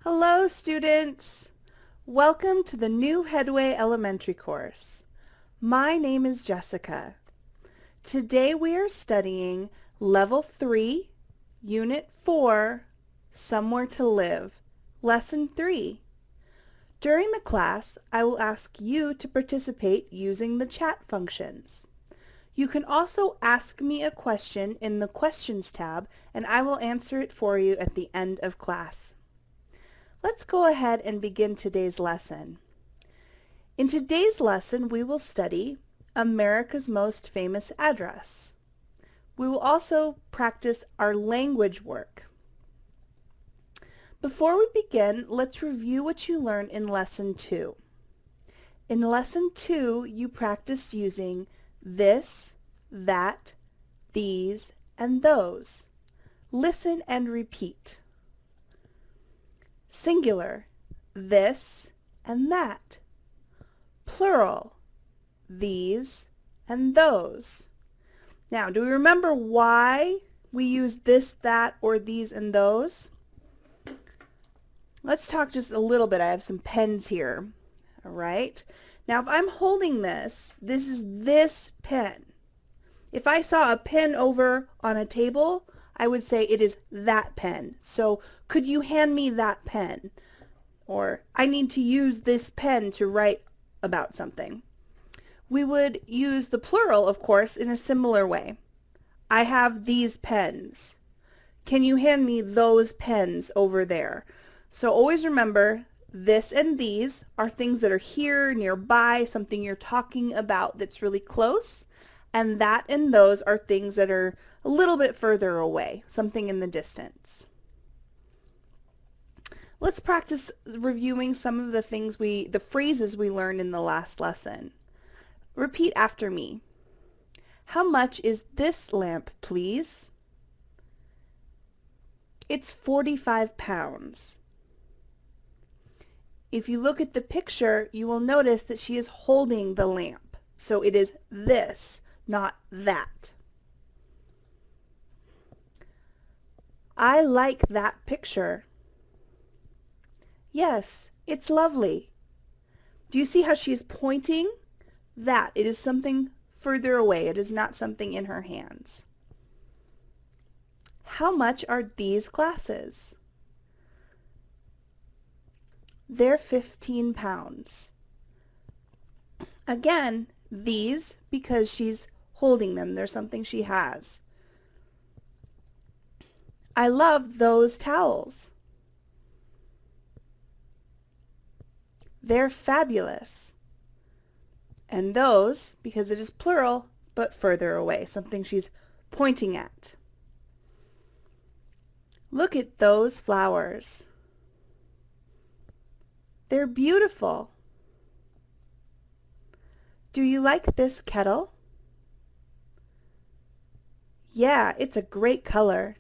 Hello, students! Welcome to the new Headway elementary course. My name is Jessica. Today we are studying Level 3, Unit 4, Somewhere to Live, Lesson 3. During the class, I will ask you to participate using the chat functions. You can also ask me a question in the Questions tab, and I will answer it for you at the end of class. Let's go ahead and begin today's lesson. In today's lesson, we will study America's most famous address. We will also practice our language work. Before we begin, let's review what you learned in Lesson 2. In Lesson 2, you practiced using this, that, these, and those. Listen and repeat. Singular, this and that. Plural, these and those. Now, do we remember why we use this, that, or these and those? Let's talk just a little bit. I have some pens here. All right. Now, if I'm holding this is this pen. If I saw a pen over on a table, I would say it is that pen. So, could you hand me that pen? Or, I need to use this pen to write about something. We would use the plural, of course, in a similar way. I have these pens. Can you hand me those pens over there? So always remember, this and these are things that are here, nearby, something you're talking about that's really close. And that and those are things that are a little bit further away, something in the distance. Let's practice reviewing some of the phrases we learned in the last lesson. Repeat after me. How much is this lamp, please? It's 45 pounds. If you look at the picture, you will notice that she is holding the lamp. So it is this, not that. I like that picture. Yes, it's lovely. Do you see how she is pointing? That, it is something further away. It is not something in her hands. How much are these glasses? They're 15 pounds. Again, these, because she's holding them. There's something she has. I love those towels. They're fabulous. And those, because it is plural, but further away, something she's pointing at. Look at those flowers. They're beautiful. Do you like this kettle? Yeah, it's a great color.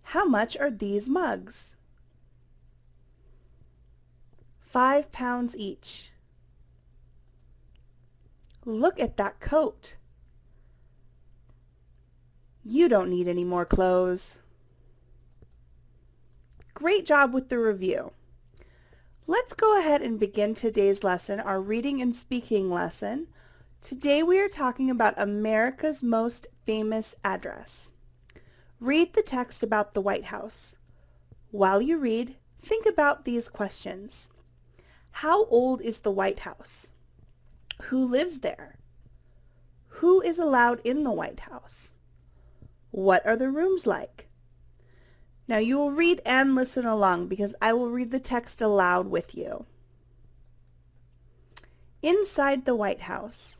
How much are these mugs? 5 pounds each. Look at that coat. You don't need any more clothes. Great job with the review. Let's go ahead and begin today's lesson, our reading and speaking lesson. Today we are talking about America's most famous address. Read the text about the White House. While you read, think about these questions. How old is the White House? Who lives there? Who is allowed in the White House? What are the rooms like? Now you will read and listen along because I will read the text aloud with you. Inside the White House.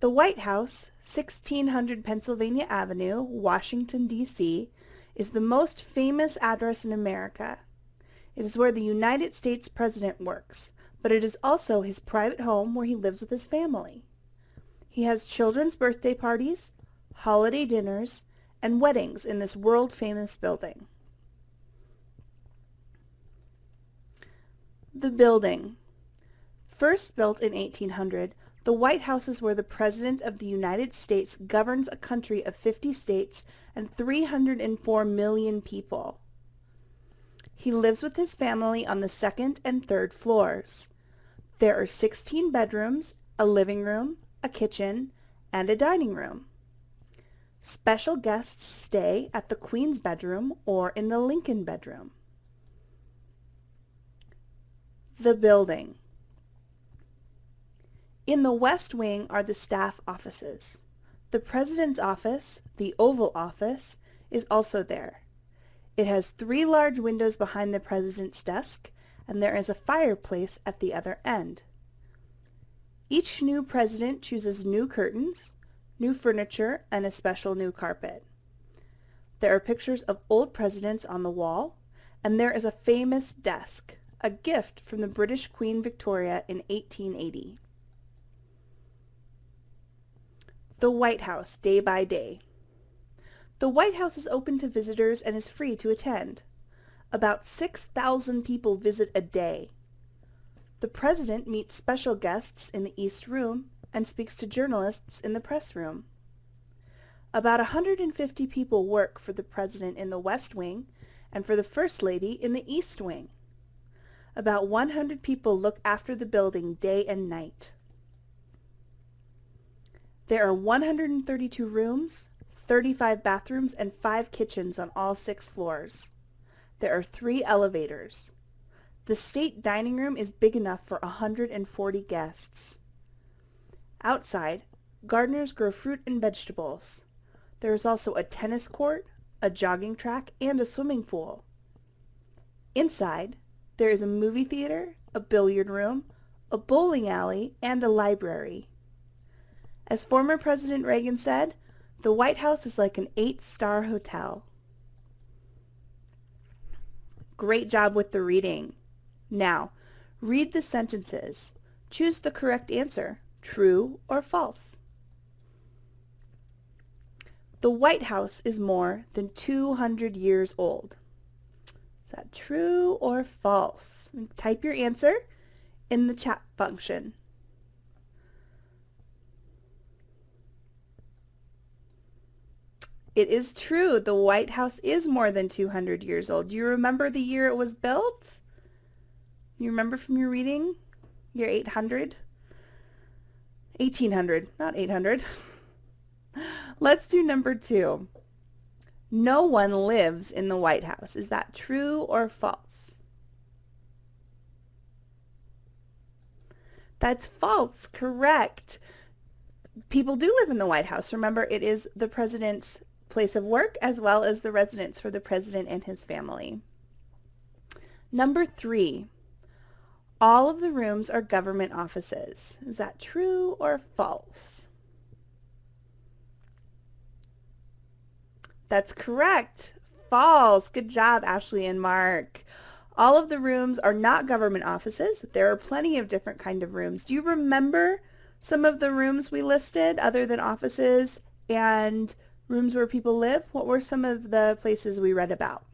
The White House, 1600 Pennsylvania Avenue, Washington, D.C., is the most famous address in America. It is where the United States President works, but it is also his private home where he lives with his family. He has children's birthday parties, holiday dinners, and weddings in this world-famous building. The building. First built in 1800, the White House is where the President of the United States governs a country of 50 states and 304 million people. He lives with his family on the second and third floors. There are 16 bedrooms, a living room, a kitchen, and a dining room. Special guests stay at the Queen's bedroom or in the Lincoln bedroom. The building. In the West Wing are the staff offices. The President's office, the Oval Office, is also there. It has 3 large windows behind the President's desk, and there is a fireplace at the other end. Each new president chooses new curtains, new furniture, and a special new carpet. There are pictures of old presidents on the wall, and there is a famous desk, a gift from the British Queen Victoria in 1880. The White House, day by day. The White House is open to visitors and is free to attend. About 6,000 people visit a day. The President meets special guests in the East Room and speaks to journalists in the press room. About 150 people work for the President in the West Wing and for the First Lady in the East Wing. About 100 people look after the building day and night. There are 132 rooms, 35 bathrooms, and 5 kitchens on all 6 floors. There are 3 elevators. The state dining room is big enough for 140 guests. Outside, gardeners grow fruit and vegetables. There is also a tennis court, a jogging track, and a swimming pool. Inside, there is a movie theater, a billiard room, a bowling alley, and a library. As former President Reagan said, the White House is like an 8-star hotel. Great job with the reading. Now, read the sentences. Choose the correct answer, true or false. The White House is more than 200 years old. Is that true or false? Type your answer in the chat function. It is true. The White House is more than 200 years old. Do you remember the year it was built? You remember from your reading? Year 800? 1800, not 800. Let's do number 2. No one lives in the White House. Is that true or false? That's false. Correct. People do live in the White House. Remember, it is the president's place of work as well as the residence for the president and his family. Number 3. All of the rooms are government offices. Is that true or false? That's correct. False. Good job, Ashley and Mark. All of the rooms are not government offices. There are plenty of different kind of rooms. Do you remember some of the rooms we listed other than offices and rooms where people live? What were some of the places we read about?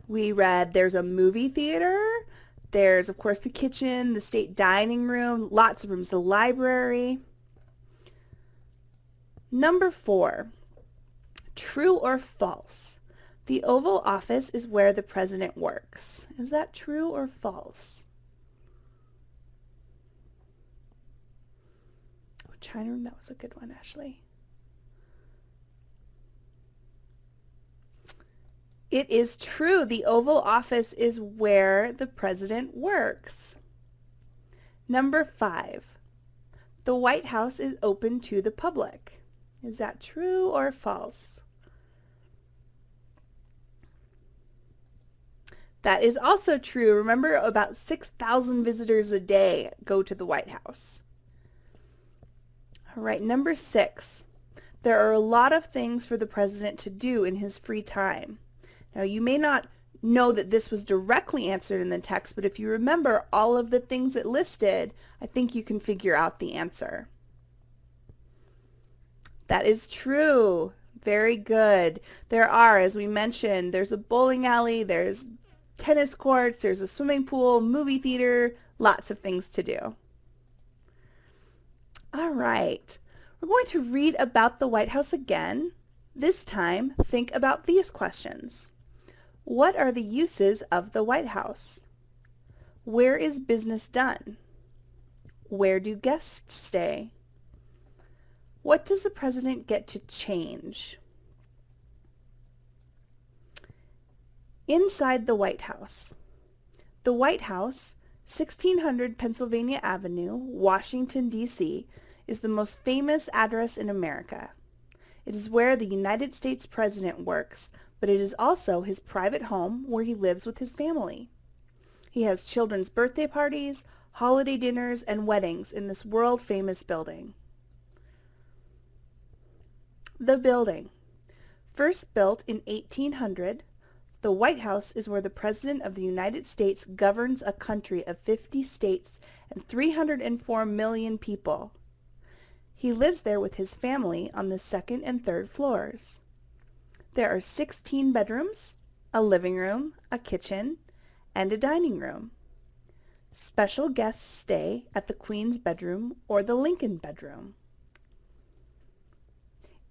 We read there's a movie theater, there's of course the kitchen, the state dining room, lots of rooms, the library. Number 4, true or false? The Oval Office is where the president works. Is that true or false? China room, that was a good one, Ashley. It is true. The Oval Office is where the president works. Number 5. The White House is open to the public. Is that true or false? That is also true. Remember, about 6,000 visitors a day go to the White House. All right, number 6. There are a lot of things for the president to do in his free time. Now, you may not know that this was directly answered in the text, but if you remember all of the things it listed, I think you can figure out the answer. That is true. Very good. There are, as we mentioned, there's a bowling alley, there's tennis courts, there's a swimming pool, movie theater, lots of things to do. All right. We're going to read about the White House again. This time, think about these questions. What are the uses of the White House? Where is business done? Where do guests stay? What does the president get to change? Inside the White House. The White House, 1600 Pennsylvania Avenue, Washington, D.C., is the most famous address in America. It is where the United States President works, but it is also his private home where he lives with his family. He has children's birthday parties, holiday dinners, and weddings in this world-famous building. The building. First built in 1800, the White House is where the President of the United States governs a country of 50 states and 304 million people. He lives there with his family on the second and third floors. There are 16 bedrooms, a living room, a kitchen, and a dining room. Special guests stay at the Queen's bedroom or the Lincoln bedroom.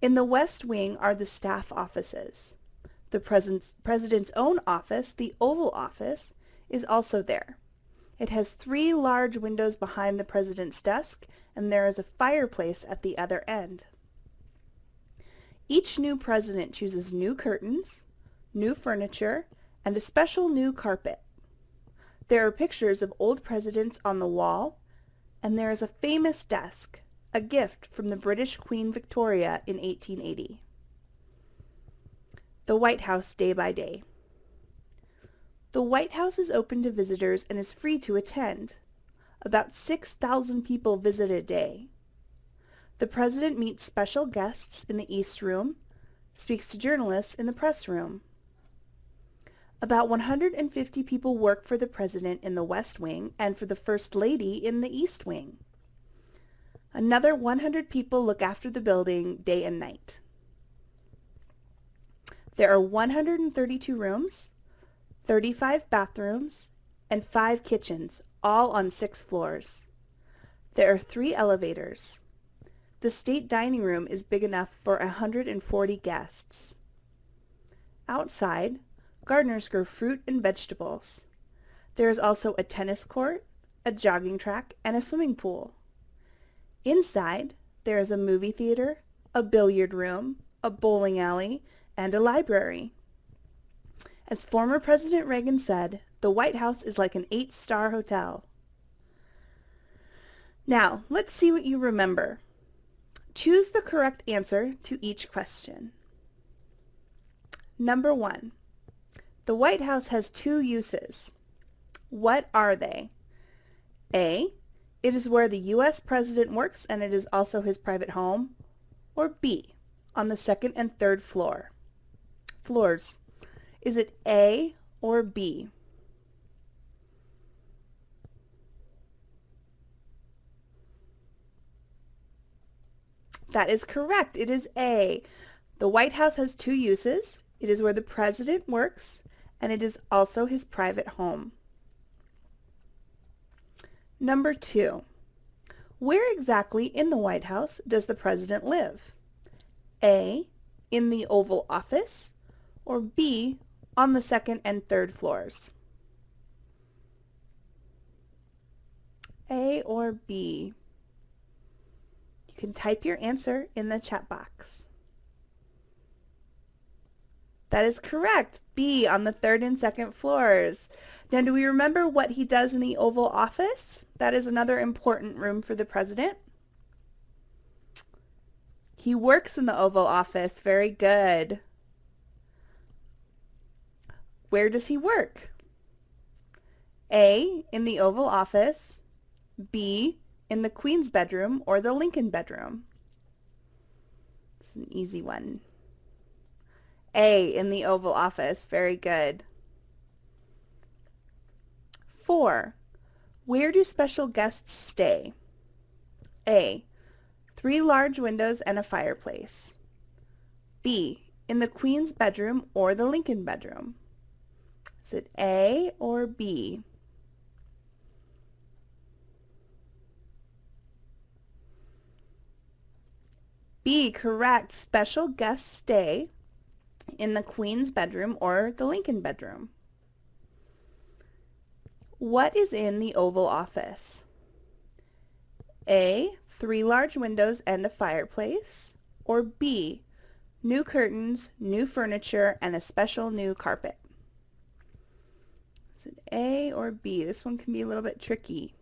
In the West Wing are the staff offices. The President's own office, the Oval Office, is also there. It has 3 large windows behind the President's desk, and there is a fireplace at the other end. Each new president chooses new curtains, new furniture, and a special new carpet. There are pictures of old presidents on the wall, and there is a famous desk, a gift from the British Queen Victoria in 1880. The White House day by day. The White House is open to visitors and is free to attend. About 6,000 people visit a day. The President meets special guests in the East Room, speaks to journalists in the press room. About 150 people work for the President in the West Wing and for the First Lady in the East Wing. Another 100 people look after the building day and night. There are 132 rooms, 35 bathrooms, and 5 kitchens, all on 6 floors. There are 3 elevators. The state dining room is big enough for 140 guests. Outside, gardeners grow fruit and vegetables. There is also a tennis court, a jogging track, and a swimming pool. Inside, there is a movie theater, a billiard room, a bowling alley, and a library. As former President Reagan said, the White House is like an 8-star hotel. Now, let's see what you remember. Choose the correct answer to each question. Number 1. The White House has 2 uses. What are they? A. It is where the U.S. President works and it is also his private home. Or B. On the 2nd and 3rd floors. Is it A or B? That is correct. It is A. The White House has 2 uses. It is where the President works, and it is also his private home. Number 2. Where exactly in the White House does the President live? A. In the Oval Office, or B. On the 2nd and 3rd floors? A or B? You can type your answer in the chat box. That is correct. B, on the 3rd and 2nd floors. Now, do we remember what he does in the Oval Office? That is another important room for the President. He works in the Oval Office. Very good. Where does he work? A, in the Oval Office. B, in the Queen's bedroom or the Lincoln bedroom. It's an easy one. A, in the Oval Office. Very good. 4. Where do special guests stay? A, 3 large windows and a fireplace. B, in the Queen's bedroom or the Lincoln bedroom. Is it A or B? B, correct. Special guests stay in the Queen's bedroom or the Lincoln bedroom. What is in the Oval Office? A, 3 large windows and a fireplace, or B, new curtains, new furniture, and a special new carpet. Is it A or B? This one can be a little bit tricky.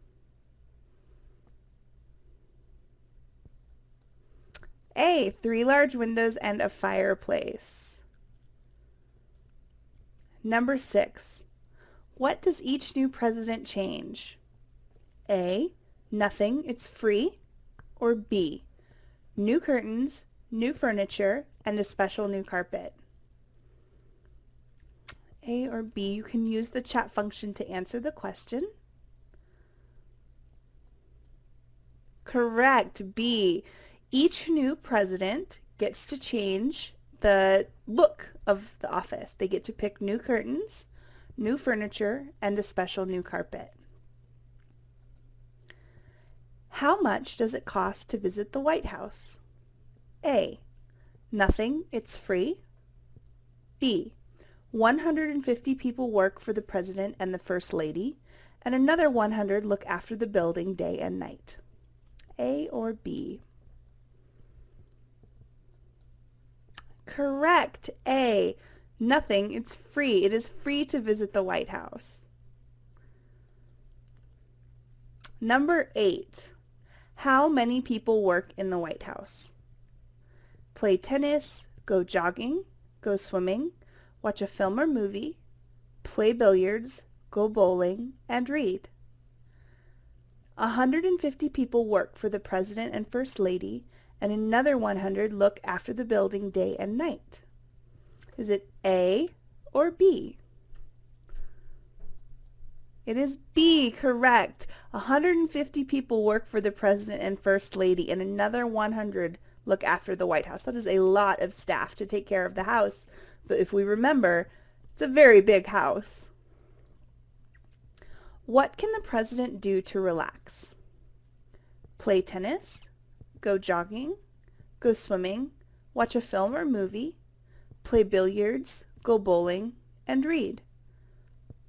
A, 3 large windows and a fireplace. Number 6. What does each new president change? A, nothing, it's free, or B, new curtains, new furniture, and a special new carpet. A or B, you can use the chat function to answer the question. Correct, B. Each new president gets to change the look of the office. They get to pick new curtains, new furniture, and a special new carpet. How much does it cost to visit the White House? A, nothing, it's free. B, 150 people work for the President and the First Lady, and another 100 look after the building day and night. A or B? Correct, A. Nothing, it's free. It is free to visit the White House. Number 8. How many people work in the White House? Play tennis, go jogging, go swimming, watch a film or movie, play billiards, go bowling, and read. 150 people work for the President and First Lady, and another 100 look after the building day and night. Is it A or B? It is B, correct. 150 people work for the President and First Lady, and another 100 look after the White House. That is a lot of staff to take care of the house, but if we remember, it's a very big house. What can the President do to relax? Play tennis, go jogging, go swimming, watch a film or movie, play billiards, go bowling, and read.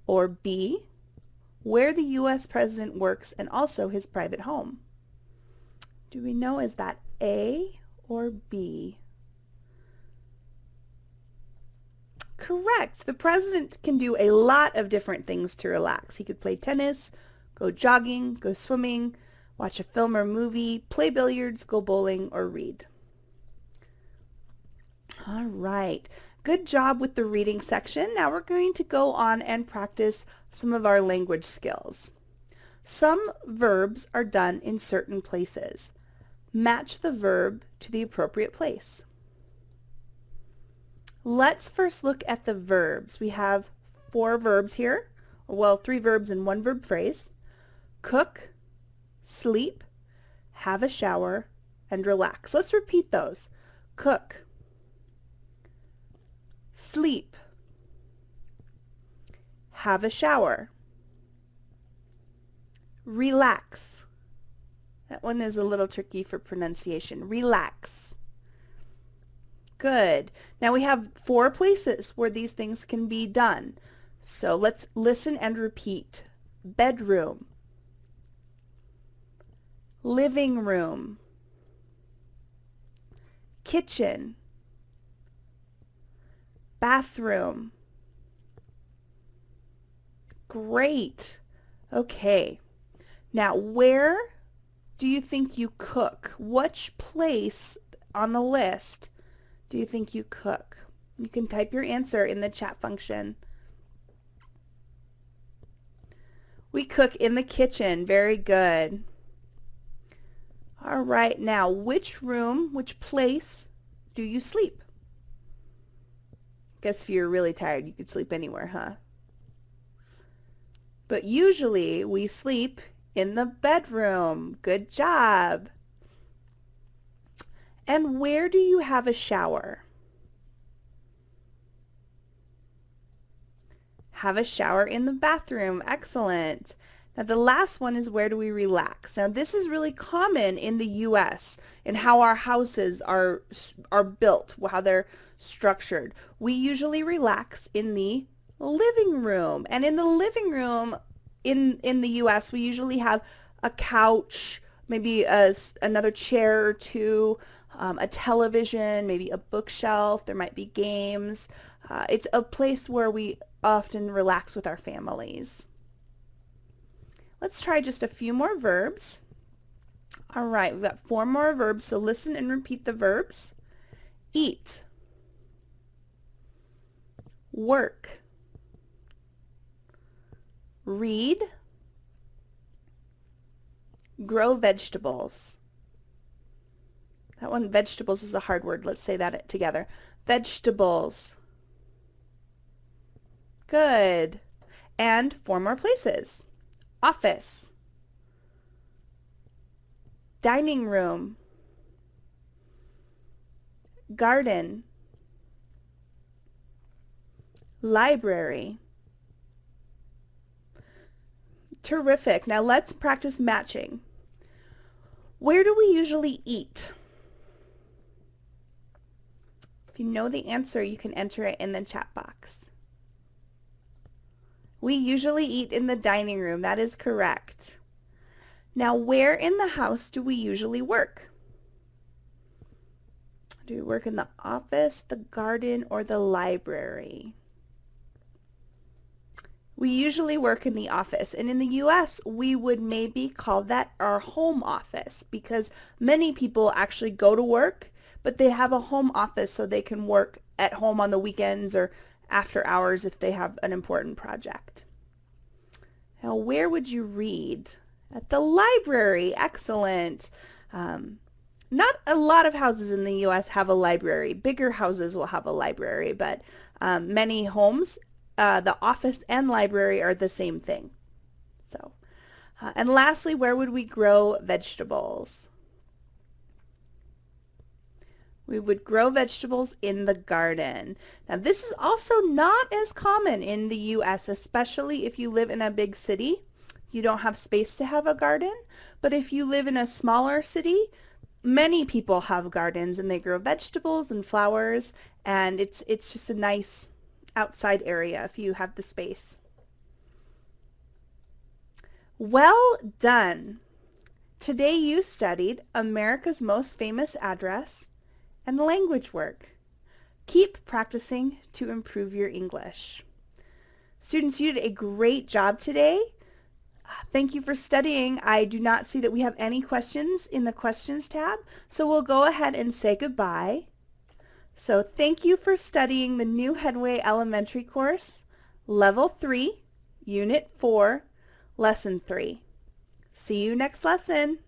Or B, where the U.S. President works and also his private home. Do we know, is that A or B? Correct. The President can do a lot of different things to relax. He could play tennis, go jogging, go swimming, watch a film or movie, play billiards, go bowling, or read. All right. Good job with the reading section. Now we're going to go on and practice some of our language skills. Some verbs are done in certain places. Match the verb to the appropriate place. Let's first look at the verbs. We have 4 verbs here, well, 3 verbs in 1 verb phrase. Cook, sleep, have a shower, and relax. Let's repeat those. Cook, sleep, have a shower, relax. That one is a little tricky for pronunciation. Relax. Good. Now we have 4 places where these things can be done. So let's listen and repeat. Bedroom, living room, kitchen, bathroom. Great. Okay. Now, where do you think you cook? Which place on the list do you think you cook? You can type your answer in the chat function. We cook in the kitchen. Very good. All right, now which room, which place do you sleep? Guess if you're really tired, you could sleep anywhere, huh? But usually we sleep in the bedroom. Good job. And where do you have a shower? Have a shower in the bathroom. Excellent. Now the last one is where do we relax? Now this is really common in the US in how our houses are built, how they're structured. We usually relax in the living room. And in the living room in the US, we usually have a couch, maybe another chair or two, a television, maybe a bookshelf. There might be games. It's a place where we often relax with our families. Let's try just a few more verbs. All right, we've got 4 more verbs, so listen and repeat the verbs. Eat, work, read, grow vegetables. That one, vegetables, is a hard word. Let's say that together. Vegetables. Good. And 4 more places. Office, dining room, garden, library. Terrific. Now let's practice matching. Where do we usually eat? If you know the answer, you can enter it in the chat box. We usually eat in the dining room. That is correct. Now, where in the house do we usually work? Do we work in the office, the garden, or the library? We usually work in the office, and in the US, we would maybe call that our home office because many people actually go to work, but they have a home office so they can work at home on the weekends or after hours if they have an important project. Now, where would you read? At the library. Excellent. Not a lot of houses in the U.S. have a library. Bigger houses will have a library, but many homes, the office and library are the same thing. So, and lastly, where would we grow vegetables? We would grow vegetables in the garden. Now this is also not as common in the US, especially if you live in a big city. You don't have space to have a garden, but if you live in a smaller city, many people have gardens and they grow vegetables and flowers, and it's just a nice outside area if you have the space. Well done. Today you studied America's Most Famous Address and language work. Keep practicing to improve your English. Students, you did a great job today. Thank you for studying. I do not see that we have any questions in the questions tab, so we'll go ahead and say goodbye. So thank you for studying the new Headway Elementary course, Level 3, Unit 4, Lesson 3. See you next lesson.